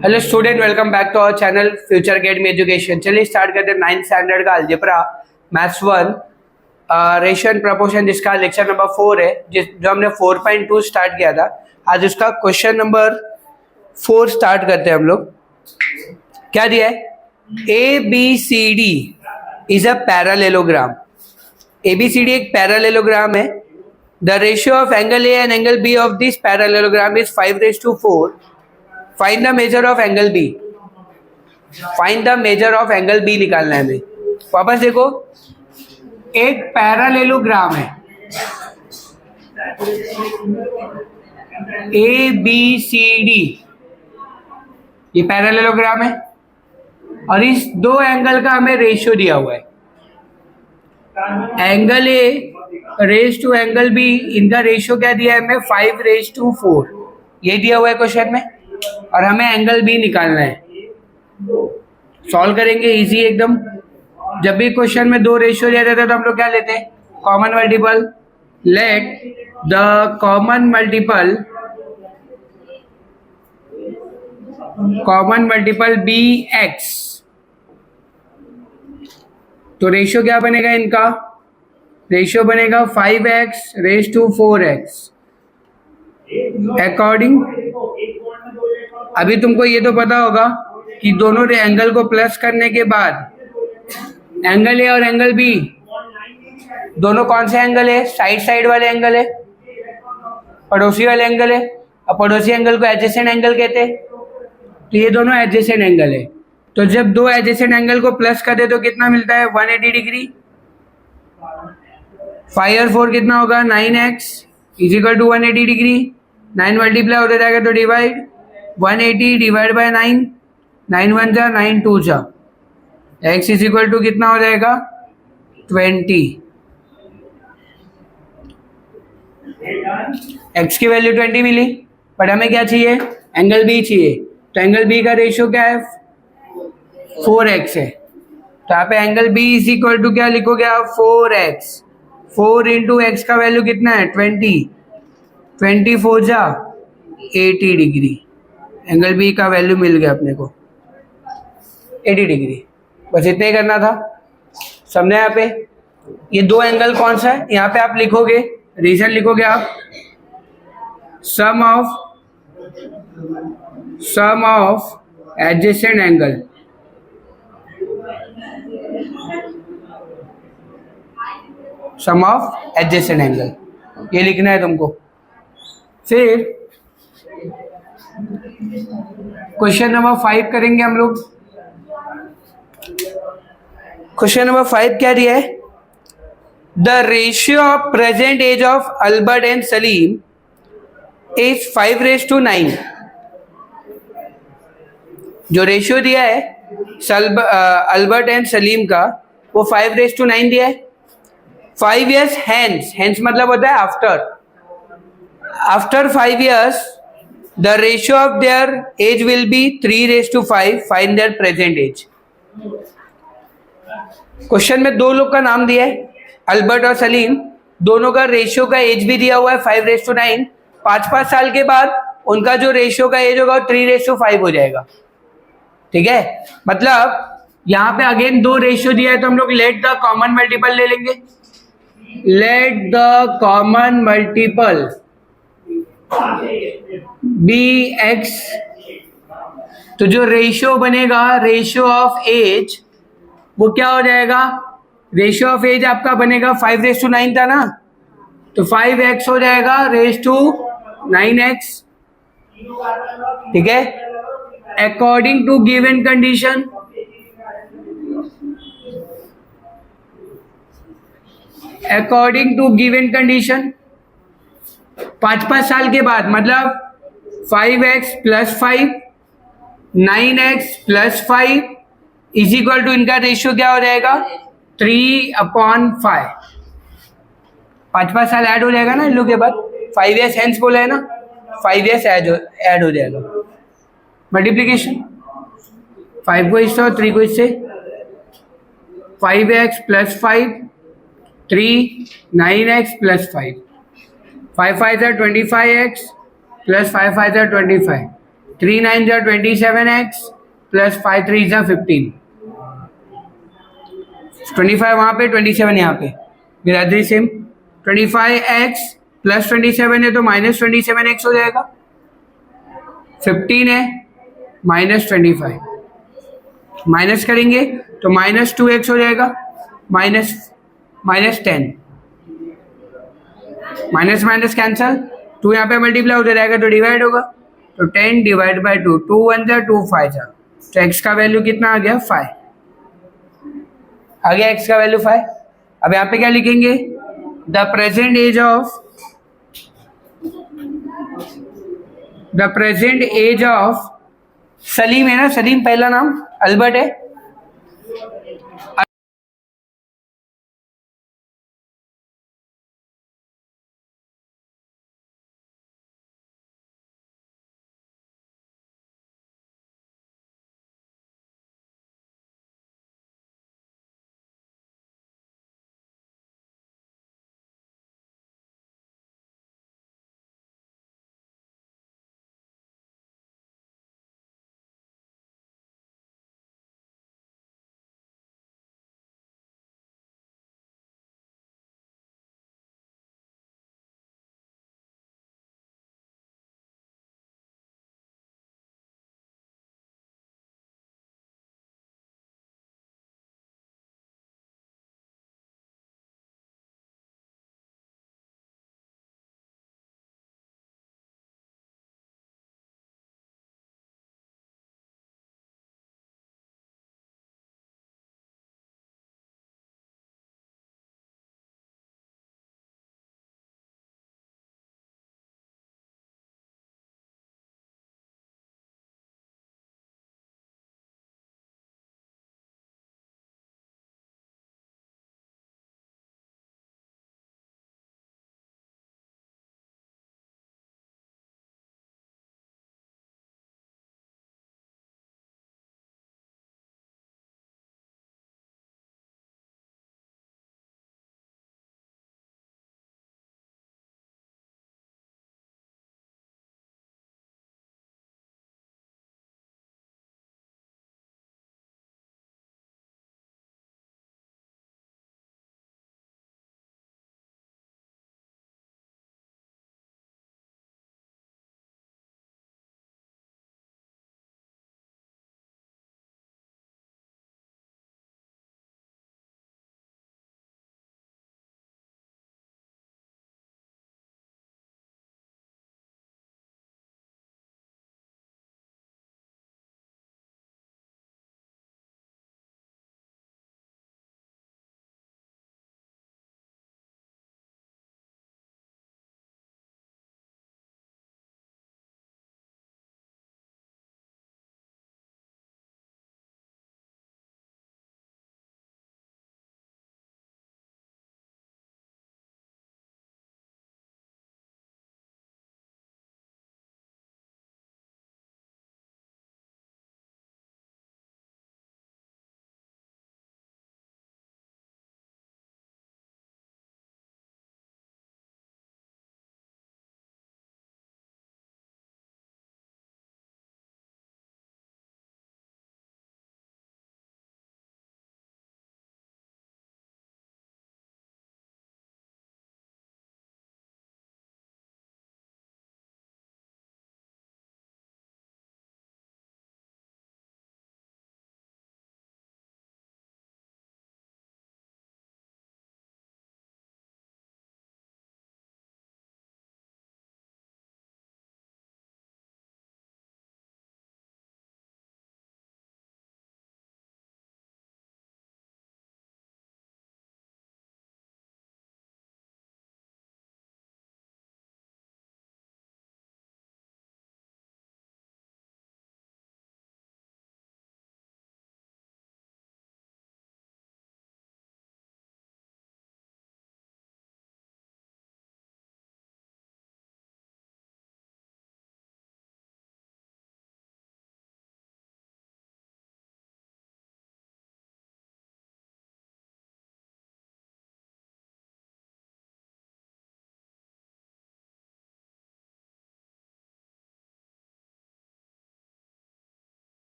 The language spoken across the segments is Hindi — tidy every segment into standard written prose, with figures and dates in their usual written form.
Hello student, welcome back to our channel future academy education. चलिए स्टार्ट करते हैं 9th स्टैंडर्ड का algebra maths 1 ratio and proportion, जिसका लेक्चर नंबर 4 है, जो हमने 4.2 स्टार्ट किया था। आज उसका क्वेश्चन नंबर 4 स्टार्ट करते हैं हम लोग। क्या दिया है? ABCD is a parallelogram. ABCD एक पैरेललोग्राम है। The ratio of angle A and angle B of this parallelogram is 5:4। Find the measure of angle B. Find the measure of angle B निकालना है हमें। वापस देखो, एक पैरेललोग्राम है ABCD, ये पैरेललोग्राम है और इस दो एंगल का हमें रेशियो दिया हुआ है। Angle A raise to angle B, इनका रेशियो क्या दिया है हमें? 5:4। ये दिया हुआ है क्वेश्चन में और हमें एंगल बी निकालना है। सॉल्व करेंगे, इजी एकदम। जब भी क्वेश्चन में दो रेशियो दिया जाता है तो हम लोग क्या लेते हैं? Common multiple. Let the common multiple be x. तो रेशियो क्या बनेगा इनका? रेशियो बनेगा 5x/4x। अकॉर्डिंग, अभी तुमको ये तो पता होगा कि दोनों एंगल को प्लस करने के बाद एंगल ए और एंगल बी दोनों कौन से एंगल है? साइड साइड वाले एंगल है, पड़ोसी वाले एंगल है। और पड़ोसी एंगल को एडजेसेंट एंगल कहते हैं। तो ये दोनों एडजेसेंट एंगल है। तो जब दो एडजेसेंट एंगल को प्लस कर दे तो कितना मिलता है? 180 डिग्री। 5 और 4 कितना होगा? 9x is equal to 180 degree. 9 multiply होता जाएगा तो डिवाइड। 180 डिवाइड बाय 9, 9 1 जा 9 2 जा। x इज इक्वल टू कितना हो जाएगा? 20। x की वैल्यू 20 मिली, बट हमें क्या चाहिए? एंगल बी चाहिए। तो एंगल बी का रेशियो क्या है? 4x है। तो यहाँ पे angle B is equal to क्या लिखोगे आप? 4x। 4 इंटू एक्स का वैल्यू कितना है? 20। 24 जा 80 डिग्री। एंगल बी का वैल्यू मिल गया अपने को 80 डिग्री। बस इतना ही करना था। समझे? यहाँ पे ये दो एंगल कौन सा है? यहाँ पे आप लिखोगे, रीजन लिखोगे आप, sum of adjacent angle. Sum of adjacent angle, ये लिखना है तुमको। फिर क्वेश्चन नंबर 5 करेंगे हम लोग। क्वेश्चन नंबर 5 क्या दिया है? The ratio of present age of Albert and Salim is 5:9। जो रेशियो दिया है अल्बर्ट एंड सलीम का, वो 5:9 दिया है। 5 years hence मतलब होता है after 5 years the ratio of their age will be 3:5. Find their present age. Question में दो लोग का नाम दिया है, अल्बर्ट और सलीम। दोनों का रेशियो का एज भी दिया हुआ है 5:9। 5 साल के बाद उनका जो रेशियो का एज होगा 3:5 हो जाएगा। ठीक है? मतलब यहाँ पे अगेन दो रेशियो दिया है तो हम लोग लेट द कॉमन मल्टीपल ले लेंगे। Let the common multiple be x. तो जो रेशियो बनेगा, रेशियो ऑफ एज, वो क्या हो जाएगा? रेशियो ऑफ एज आपका बनेगा 5:9 था ना, तो 5x हो जाएगा रेज टू 9x। ठीक है? According to given condition, according to given condition 5 साल के बाद, मतलब 5x + 5, 9x + 5 is equal to, इनका रेशियो क्या हो जाएगा? 3/5। 5 साल ऐड हो जाएगा ना इन लोग के बाद। 5 years हेंस बोला है ना, 5 years ऐड हो जाएगा। मल्टीप्लीकेशन, 5 को इससे और 3 को इससे। 5x + 5, 3, 9x + 5, 5 5 25x + 5 5 25, 3 9 जा 27x प्लस 5 3 जा 15, 25 वहाँ पे 27 यहाँ पे, बिरादरी सेम। 25x प्लस 27 है तो माइनस 27x हो जाएगा। 15 है माइनस 25, माइनस करेंगे तो माइनस 2x हो जाएगा, minus minus 10, minus minus cancel, 2 यहाँ पे मल्टीप्लाई हो जाएगा तो डिवाइड होगा, तो 10 डिवाइड बाई 2, 2 1 जा 2 5 जा, तो x का वैल्यू कितना आ गया 5, आ गया x का वैल्यू 5। अब यहाँ पे क्या लिखेंगे, the present age of Salim है ना, सलीम पहला नाम, अल्बर्ट है,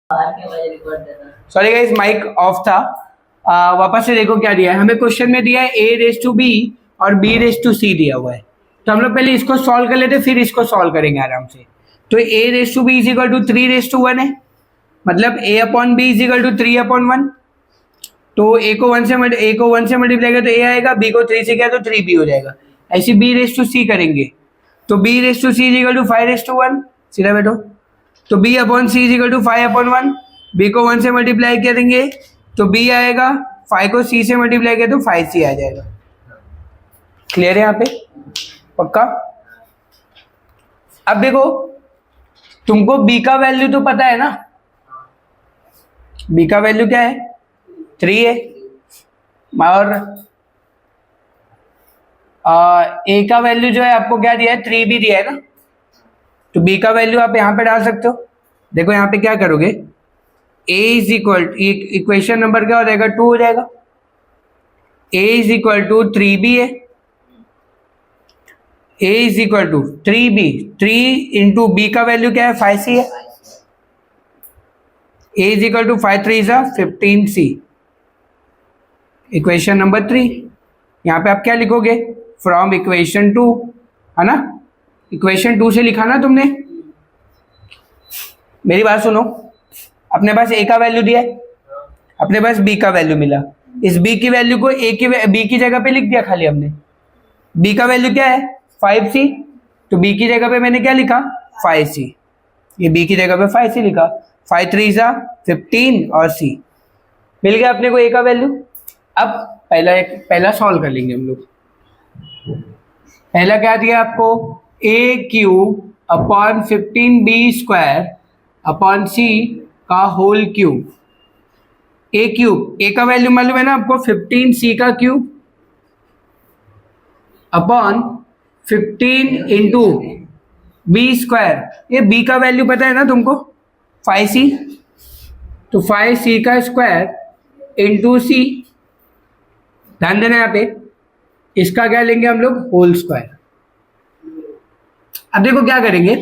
सॉरी गाइस, माइक ऑफ था। वापस से देखो क्या दिया है हमें। क्वेश्चन में दिया है a रेज टू b और b रेज टू c दिया हुआ है। तो हम लोग पहले इसको सॉल्व कर लेते, फिर इसको सॉल्व करेंगे आराम से। तो a raise to b is equal to 3 raise to 1 है, मतलब a upon b is equal to 3 upon 1। तो a को 1 से मल्टीप्लाई किया तो a आएगा, b को 3 से किया तो 3b हो जाएगा। ऐसे b रेज टू c करेंगे तो b raise to c is equal to 5 raise to 1, सीधा बैठो। तो b upon c is equal to 5 upon 1, b को 1 से मल्टीप्लाई करेंगे तो b आएगा, 5 को c से मल्टीप्लाई किया तो 5c आ जाएगा। क्लियर है यहाँ पे? पक्का? अब देखो, तुमको b का वैल्यू तो पता है ना, b का वैल्यू क्या है? 3 है, और a का वैल्यू जो है आपको क्या दिया है? 3 भी दिया है ना। तो b का वैल्यू आप यहाँ पे डाल सकते हो। देखो यहाँ पे क्या करोगे, a is equal, equation number क्या हो जाएगा? 2 हो जाएगा। a is equal to 3b है, a is equal to 3b, 3 into b का वैल्यू क्या है? 5c है। a इज इक्वल टू 5 3 जा 15c, इक्वेशन नंबर 3। यहाँ पे आप क्या लिखोगे? फ्रॉम इक्वेशन 2, है ना? इक्वेशन 2 से लिखा ना तुमने। मेरी बात सुनो, अपने पास a का वैल्यू दिया है, अपने पास b का वैल्यू मिला, इस b की वैल्यू को b की जगह पे लिख दिया खाली हमने। b का वैल्यू क्या है? 5c, तो b की जगह पे मैंने क्या लिखा? 5c। ये b की जगह पे 5c लिखा, 5 3 जा 15 और c मिल गया अपने को a का वैल्यू। अब पहला सॉल्व कर लेंगे हम लोग। पहला क्या दिया आपको? a cube upon 15b square upon c का whole cube. a cube, a का वैल्यू मालूम है ना आपको? 15c का cube upon 15 into b square. ये b का वैल्यू पता है ना तुमको? 5c, तो 5c का स्क्वायर इंटू c। ध्यान देना यहाँ पे, इसका क्या लेंगे हम लोग? Whole square. अब देखो क्या करेंगे,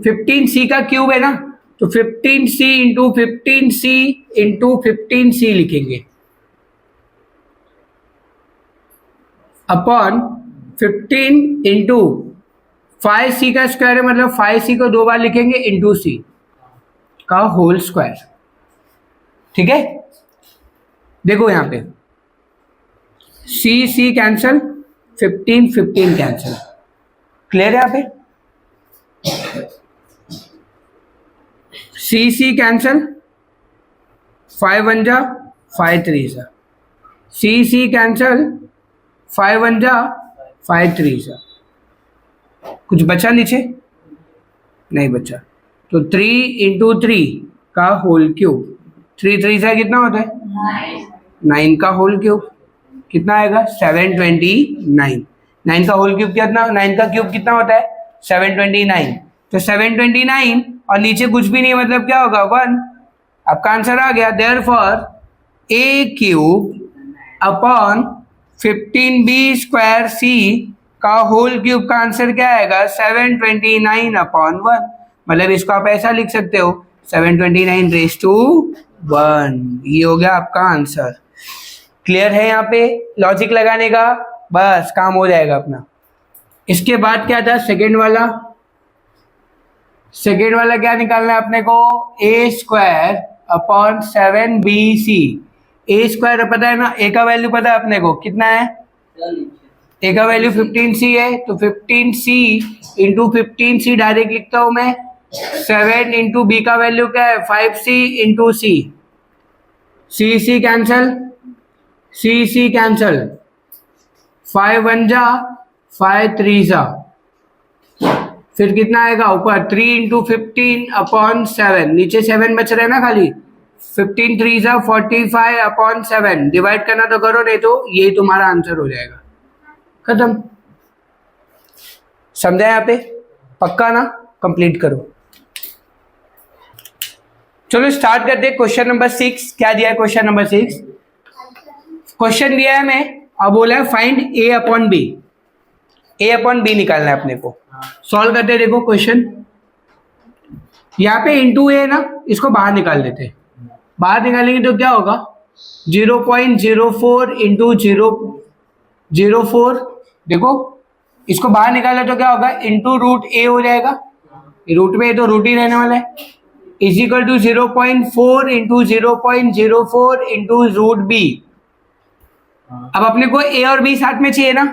15c का क्यूब है ना, तो 15c into 15c into 15c लिखेंगे अपॉन 15 इंटू 5c का स्क्वायर है, मतलब 5c को 2 बार लिखेंगे इंटू c का होल स्क्वायर। ठीक है? देखो यहां पे c कैंसल, 15 कैंसल। क्लियर है यहाँ पे? c कैंसल, 5 1 जा 5 3 जा, c कैंसल, 5 1 जा 5 3 जा। कुछ बचा नीचे? नहीं बचा। तो 3 इंटू 3 का होल क्यूब, 3 3 जा कितना होता है? 9 का होल क्यूब कितना आएगा? 729। 9 का होल क्यूब कितना? 9 का क्यूब कितना होता है? 729। तो 729 और नीचे कुछ भी नहीं, मतलब क्या होगा? 1। आपका आंसर आ गया। Therefore a cube upon 15b square c का होल क्यूब का आंसर क्या आएगा? 729 अपॉन 1। मतलब इसको आप ऐसा लिख सकते हो, 729 रेज टू 1। ये हो गया आपका आंसर। क्लियर है? यहाँ पे लॉजिक लगाने का बस काम हो जाएगा अपना। इसके बाद क्या था? सेकेंड वाला क्या निकालना है अपने को? a square upon 7bc। a square पता है ना, a का वैल्यू पता है अपने को कितना है? a का वैल्यू 15c है, तो 15c इंटू 15c डायरेक्ट लिखता हूं मैं। 7 इंटू b का वैल्यू क्या है? 5c into c, c cancel, c cancel, 5 1 जा 5 3 जा, फिर कितना आएगा ऊपर? 3 इंटू 15 अपॉन 7, नीचे 7 बच रहे ना खाली। 15 3 जा 45 अपॉन 7, डिवाइड करना तो करो, नहीं तो ये तुम्हारा आंसर हो जाएगा। खत्म। समझा यहाँ पे? पक्का ना? कंप्लीट करो। चलो स्टार्ट करते हैं क्वेश्चन नंबर 6। क्या दिया है क्वेश्चन नंबर 6? क्वेश्चन दिया है हमें और बोला है find a upon b। a upon b निकालना है अपने को। सॉल्व करते हैं। देखो क्वेश्चन, यहाँ पे इंटू ए ना, इसको बाहर निकाल देते हैं। बाहर निकालेंगे तो क्या होगा 0.04 इंटू 0.04, देखो इसको बाहर निकाला तो क्या होगा इंटू रूट ए हो जाएगा, रूट में तो रूट ही रहने वाला है, is equal to 0.4 into 0.04 into root B. अब अपने को ए और बी साथ में चाहिए ना,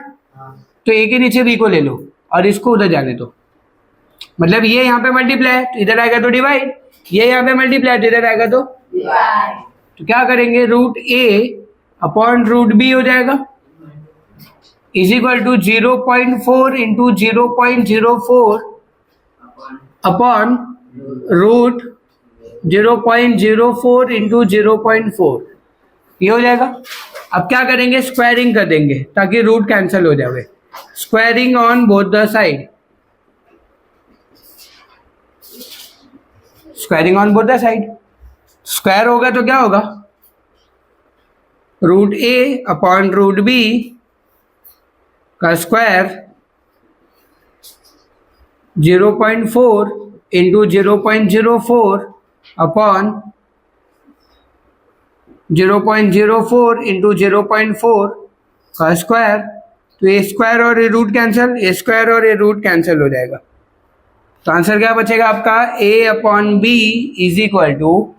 तो ए के नीचे बी को ले लो और इसको उधर जाने दो, मतलब ये यहाँ पे मल्टीप्लाई तो इधर आएगा तो डिवाइड, ये यहाँ पे मल्टीप्लाई तो इधर आएगा तो क्या करेंगे root A upon root B हो जाएगा, is equal to 0.4 into 0.04 upon root 0.04 into 0.4, ये हो जाएगा। अब क्या करेंगे स्क्वायरिंग कर देंगे ताकि रूट कैंसिल हो जाए, squaring on both the side, squaring on both the side, square होगा तो क्या होगा root A upon root B का स्क्वायर 0.4 इंटू 0.04 अपॉन 0.04 इंटू 0.4 का स्क्वायर, तो ये स्क्वायर और ये रूट कैंसिल, ये स्क्वायर और ये रूट कैंसिल हो जाएगा, तो आंसर क्या बचेगा आपका a upon B is equal to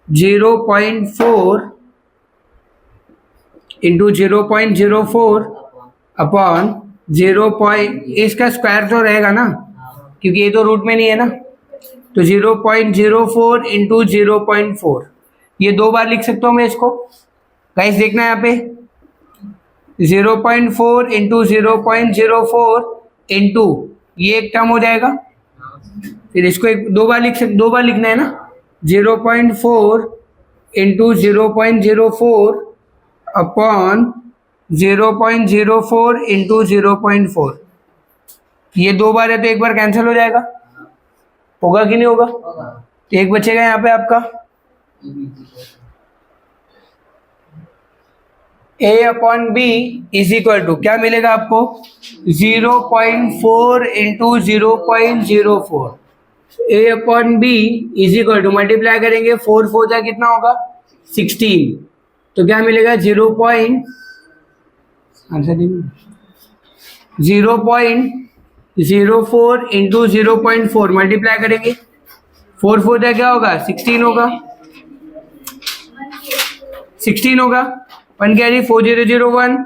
0.4 into 0.04 upon 0. इसका स्क्वायर तो रहेगा ना क्योंकि ये तो रूट में नहीं है ना, तो 0.04 इंटू 0.4, ये दो बार लिख सकता हूँ मैं इसको। गाइस देखना यहाँ पे 0.4 इंटू 0.04 इंटू ये एक टर्म हो जाएगा, फिर इसको दो बार लिखना है ना 0.4 इंटू 0.04 अपॉन 0.04 इंटू 0.4, ये दो बार है तो एक बार कैंसिल हो जाएगा, होगा कि नहीं होगा, तो एक बचेगा यहाँ पे आपका a upon B is equal to क्या मिलेगा आपको 0.4 into 0.04, a upon B is equal to multiply करेंगे 4 4 जा कितना होगा 16, तो क्या मिलेगा 0.04 इंटू 0.4 मल्टीप्लाई करेंगे 4 4 जा क्या होगा 16 होगा, 16 होगा, 1 कैरी 4001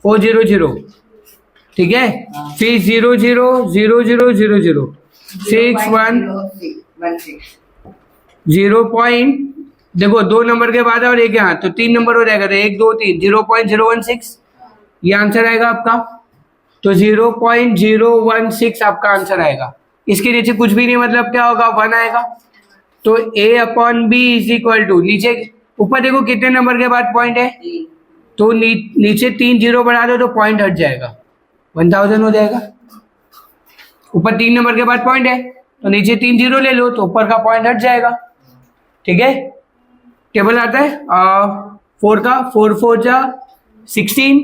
400, ठीक है, फिर 0 0 0 0 0 0 6 1 0 पॉइंट, देखो दो नंबर के बाद और एक यहाँ तो 3 नंबर हो जाएगा, तो 1 2 3 0.016 ये आंसर आएगा आपका, तो 0.016 आपका आंसर आएगा। इसके नीचे कुछ भी नहीं मतलब क्या होगा 1 आएगा, तो a upon B is equal to नीचे ऊपर देखो कितने नंबर के बाद पॉइंट है, तो नीचे 3 0 बढ़ा दो तो पॉइंट हट जाएगा 1000 हो जाएगा, ऊपर 3 नंबर के बाद पॉइंट है तो नीचे 3 0 ले लो तो ऊपर का पॉइंट हट जाएगा, ठीक है। टेबल आता है 4 का 4 4 जा 16,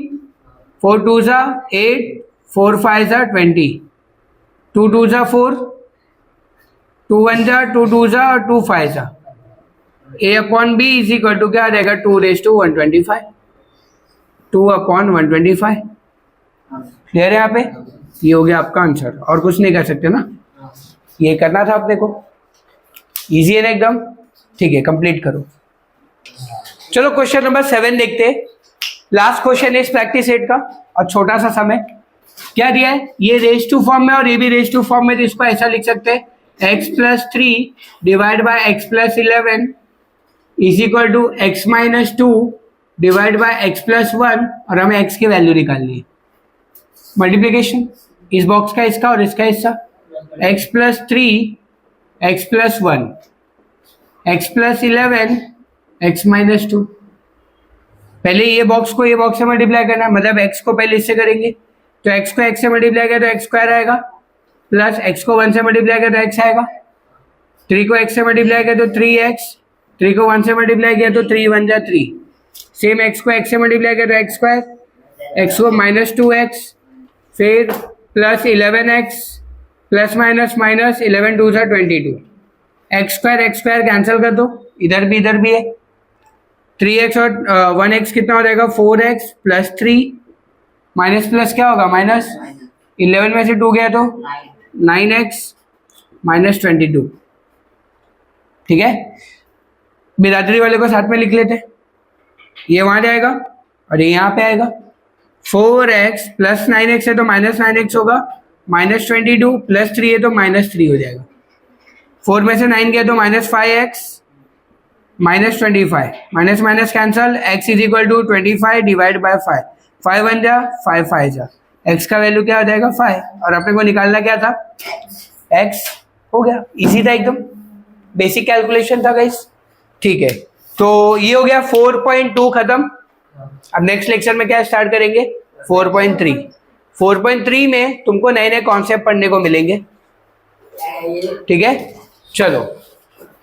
4 2 जा 8, 4 5 जा 20, 2 2 जा 4, 2 1 जा 2 2 जा और 2 5 जा, a upon B is equal to क्या आ जाएगा 2 raised to 125, 2 अपॉन 125, क्लियर है यहाँ पे, ये हो गया आपका आंसर, और कुछ नहीं कर सकते ना, ये करना था अपने को, इजी है ना एकदम, ठीक है कंप्लीट करो। चलो क्वेश्चन नंबर 7 देखते हैं, लास्ट क्वेश्चन है इस प्रैक्टिस सेट का और छोटा सा समय क्या दिया है, ये रेज टू फॉर्म में और ये भी रेज टू फॉर्म में, तो इसको ऐसा लिख सकते हैं x+3 divide by x+11 is equal to x-2 divide by x+1, और हमें x की वैल्यू निकालनी है, मल्टीप्लीकेशन इस बॉक्स का इसका और इसका हिस्सा, x+3 x+1 x+11 x-2, पहले ये बॉक्स को ये बॉक्स से मल्टीप्लाई करना है, मतलब x को पहले इससे करेंगे तो x को x से मल्टीप्लाई किया तो x स्क्वायर आएगा, प्लस x को 1 से मल्टीप्लाई किया तो x आएगा, 3 को x से मल्टीप्लाई किया तो 3x, 3 को 1 से मल्टीप्लाई किया तो 3 1 जा 3, सेम x को x से मल्टीप्लाई किया तो x स्क्वायर, x को -2x, फिर plus 11x plus minus minus 11 2 जा 22, एक्स स्क्वायर कैंसिल कर दो, इधर भी है 3x और 1x कितना हो जाएगा 4x प्लस 3 माइनस प्लस क्या होगा माइनस 11 में से 2 गया तो 9x माइनस 22। ठीक है, बिरादरी वाले को साथ में लिख लेते, ये वहां जाएगा और ये यहाँ पे आएगा। 4x प्लस 9x है तो माइनस 9x होगा, माइनस 22 प्लस 3 है तो माइनस 3 हो जाएगा। 4 में से 9 गया तो minus 5x minus 25, minus minus cancel, x is equal to 25 divide by 5, 5 बन जा 5 5 जा, x का वैल्यू क्या हो जाएगा 5, और अपने को निकालना क्या था x। हो गया, इजी था एकदम, बेसिक कैलकुलेशन था गाइस। ठीक है, तो ये हो गया 4.2 खत्म। अब नेक्स्ट लेक्चर में क्या स्टार्ट करेंगे 4.3। 4.3 में तुमको नए नए कॉन्सेप्ट पढ़ने को मिलेंगे। ठीक है, चलो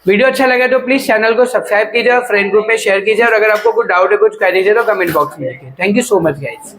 वीडियो अच्छा लगा तो प्लीज चैनल को सब्सक्राइब कीजिए और फ्रेंड ग्रुप में शेयर कीजिए, और अगर आपको कुछ डाउट है कुछ कह दीजिए तो कमेंट बॉक्स में लिखिए। Thank you so much guys.